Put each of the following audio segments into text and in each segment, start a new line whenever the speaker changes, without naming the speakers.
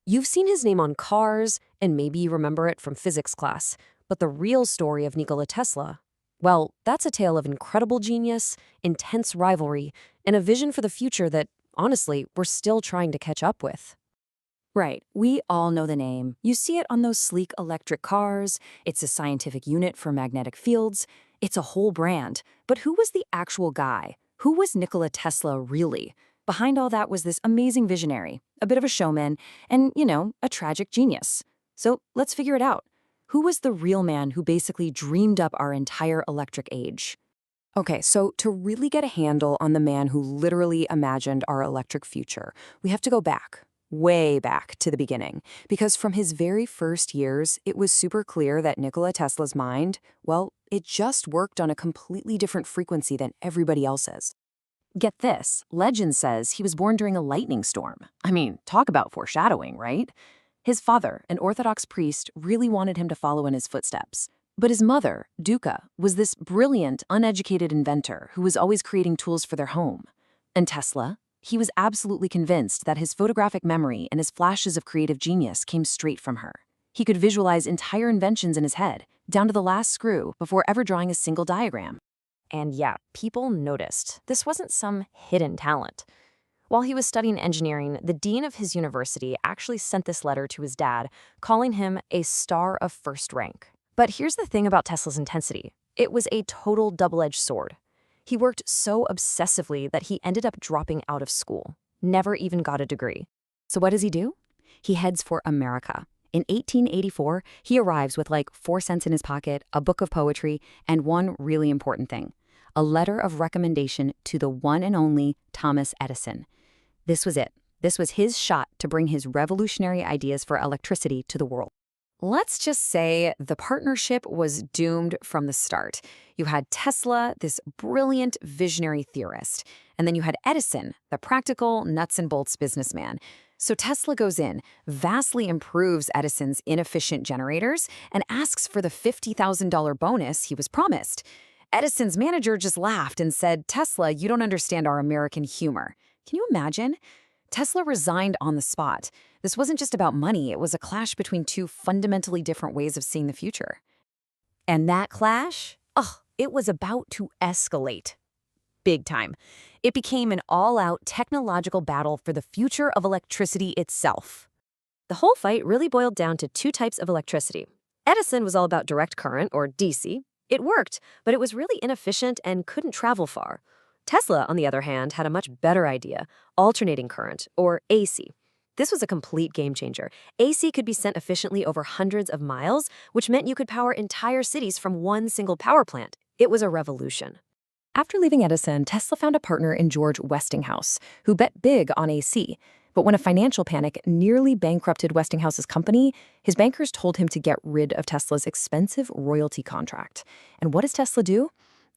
You've seen his name on cars, and maybe you remember it from physics class. But the real story of Nikola Tesla, well, that's a tale of incredible genius, intense rivalry, and a vision for the future that, honestly, we're still trying to catch up with.
Right, we all know the name. You see it on those sleek electric cars. It's a scientific unit for magnetic fields. It's a whole brand. But who was the actual guy? Who was Nikola Tesla really? Behind all that was this amazing visionary, a bit of a showman, and, a tragic genius. So let's figure it out. Who was the real man who basically dreamed up our entire electric age? Okay, so to really get a handle on the man who literally imagined our electric future, we have to go back, way back to the beginning. Because from his very first years, it was super clear that Nikola Tesla's mind, well, it just worked on a completely different frequency than everybody else's. Get this, legend says he was born during a lightning storm. I mean, talk about foreshadowing, right? His father, an Orthodox priest, really wanted him to follow in his footsteps. But his mother, Duca, was this brilliant, uneducated inventor who was always creating tools for their home. And Tesla? He was absolutely convinced that his photographic memory and his flashes of creative genius came straight from her. He could visualize entire inventions in his head, down to the last screw, before ever drawing a single diagram.
And yeah, people noticed. This wasn't some hidden talent. While he was studying engineering, the dean of his university actually sent this letter to his dad, calling him a star of first rank. But here's the thing about Tesla's intensity. It was a total double-edged sword. He worked so obsessively that he ended up dropping out of school, never even got a degree.
So what does he do? He heads for America. In 1884, he arrives with like 4 cents in his pocket, a book of poetry, and one really important thing, a letter of recommendation to the one and only Thomas Edison. This was it. This was his shot to bring his revolutionary ideas for electricity to the world. Let's just say the partnership was doomed from the start. You had Tesla, this brilliant visionary theorist, and then you had Edison, the practical nuts and bolts businessman. So Tesla goes in, vastly improves Edison's inefficient generators, and asks for the $50,000 bonus he was promised. Edison's manager just laughed and said, "Tesla, you don't understand our American humor." Can you imagine? Tesla resigned on the spot. This wasn't just about money, it was a clash between two fundamentally different ways of seeing the future.
And that clash? It was about to escalate. Big time. It became an all-out technological battle for the future of electricity itself. The whole fight really boiled down to two types of electricity. Edison was all about direct current, or DC. It worked, but it was really inefficient and couldn't travel far. Tesla, on the other hand, had a much better idea, alternating current, or AC. This was a complete game changer. AC could be sent efficiently over hundreds of miles, which meant you could power entire cities from one single power plant. It was a revolution.
After leaving Edison, Tesla found a partner in George Westinghouse, who bet big on AC. But when a financial panic nearly bankrupted Westinghouse's company, his bankers told him to get rid of Tesla's expensive royalty contract. And what does Tesla do?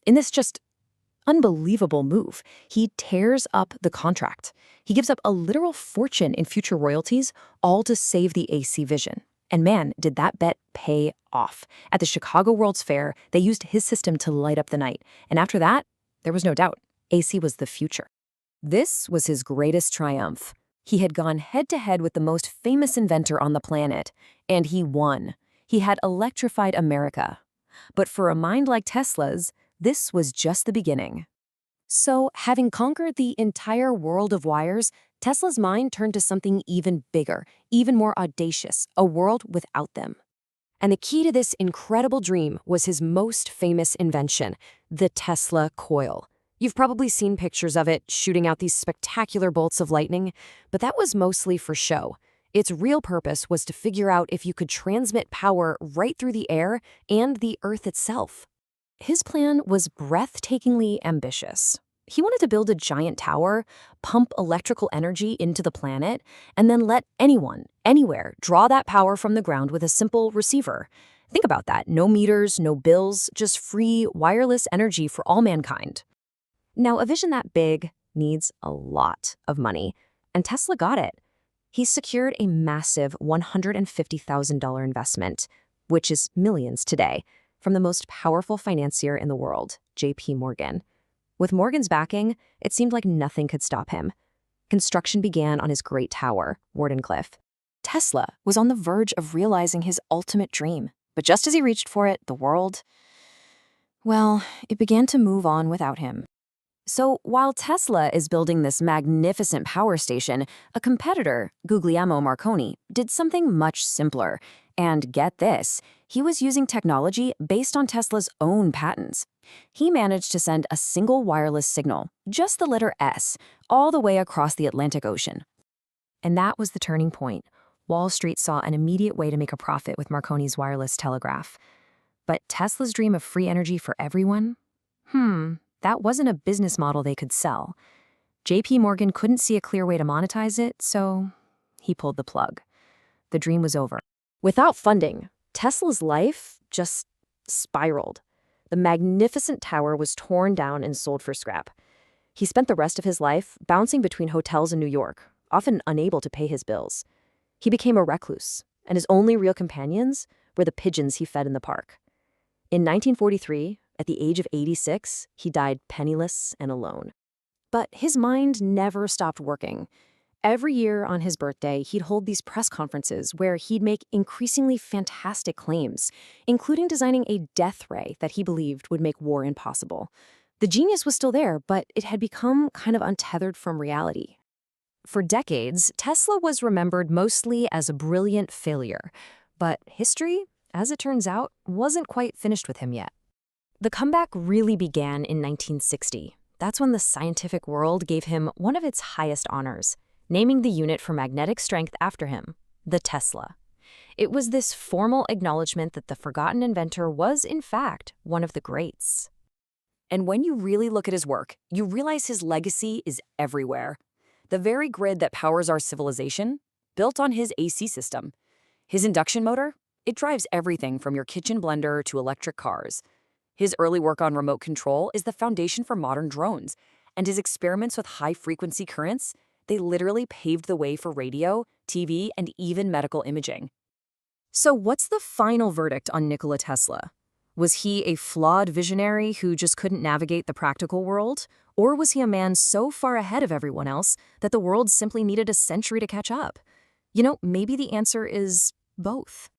In this just unbelievable move, he tears up the contract. He gives up a literal fortune in future royalties, all to save the AC vision. And man, did that bet pay off. At the Chicago World's Fair, they used his system to light up the night. And after that, there was no doubt, AC was the future. This was his greatest triumph. He had gone head-to-head with the most famous inventor on the planet, and he won. He had electrified America. But for a mind like Tesla's, this was just the beginning. So, having conquered the entire world of wires, Tesla's mind turned to something even bigger, even more audacious, a world without them. And the key to this incredible dream was his most famous invention, the Tesla coil. You've probably seen pictures of it shooting out these spectacular bolts of lightning, but that was mostly for show. Its real purpose was to figure out if you could transmit power right through the air and the Earth itself. His plan was breathtakingly ambitious. He wanted to build a giant tower, pump electrical energy into the planet, and then let anyone, anywhere, draw that power from the ground with a simple receiver. Think about that. No meters, no bills, just free, wireless energy for all mankind. Now, a vision that big needs a lot of money, and Tesla got it. He secured a massive $150,000 investment, which is millions today, from the most powerful financier in the world, J.P. Morgan. With Morgan's backing, it seemed like nothing could stop him. Construction began on his great tower, Wardenclyffe.
Tesla was on the verge of realizing his ultimate dream. But just as he reached for it, the world, well, it began to move on without him. So while Tesla is building this magnificent power station, a competitor, Guglielmo Marconi, did something much simpler. And get this, he was using technology based on Tesla's own patents. He managed to send a single wireless signal, just the letter S, all the way across the Atlantic Ocean. And that was the turning point. Wall Street saw an immediate way to make a profit with Marconi's wireless telegraph. But Tesla's dream of free energy for everyone? That wasn't a business model they could sell. JP Morgan couldn't see a clear way to monetize it, so he pulled the plug. The dream was over. Without funding, Tesla's life just spiraled. The magnificent tower was torn down and sold for scrap. He spent the rest of his life bouncing between hotels in New York, often unable to pay his bills. He became a recluse, and his only real companions were the pigeons he fed in the park. In 1943, at the age of 86, he died penniless and alone. But his mind never stopped working. Every year on his birthday, he'd hold these press conferences where he'd make increasingly fantastic claims, including designing a death ray that he believed would make war impossible. The genius was still there, but it had become kind of untethered from reality. For decades, Tesla was remembered mostly as a brilliant failure. But history, as it turns out, wasn't quite finished with him yet. The comeback really began in 1960. That's when the scientific world gave him one of its highest honors, naming the unit for magnetic strength after him, the Tesla. It was this formal acknowledgement that the forgotten inventor was, in fact, one of the greats. And when you really look at his work, you realize his legacy is everywhere. The very grid that powers our civilization, built on his AC system. His induction motor, it drives everything from your kitchen blender to electric cars. His early work on remote control is the foundation for modern drones, and his experiments with high-frequency currents, they literally paved the way for radio, TV, and even medical imaging. So what's the final verdict on Nikola Tesla? Was he a flawed visionary who just couldn't navigate the practical world? Or was he a man so far ahead of everyone else that the world simply needed a century to catch up? Maybe the answer is both.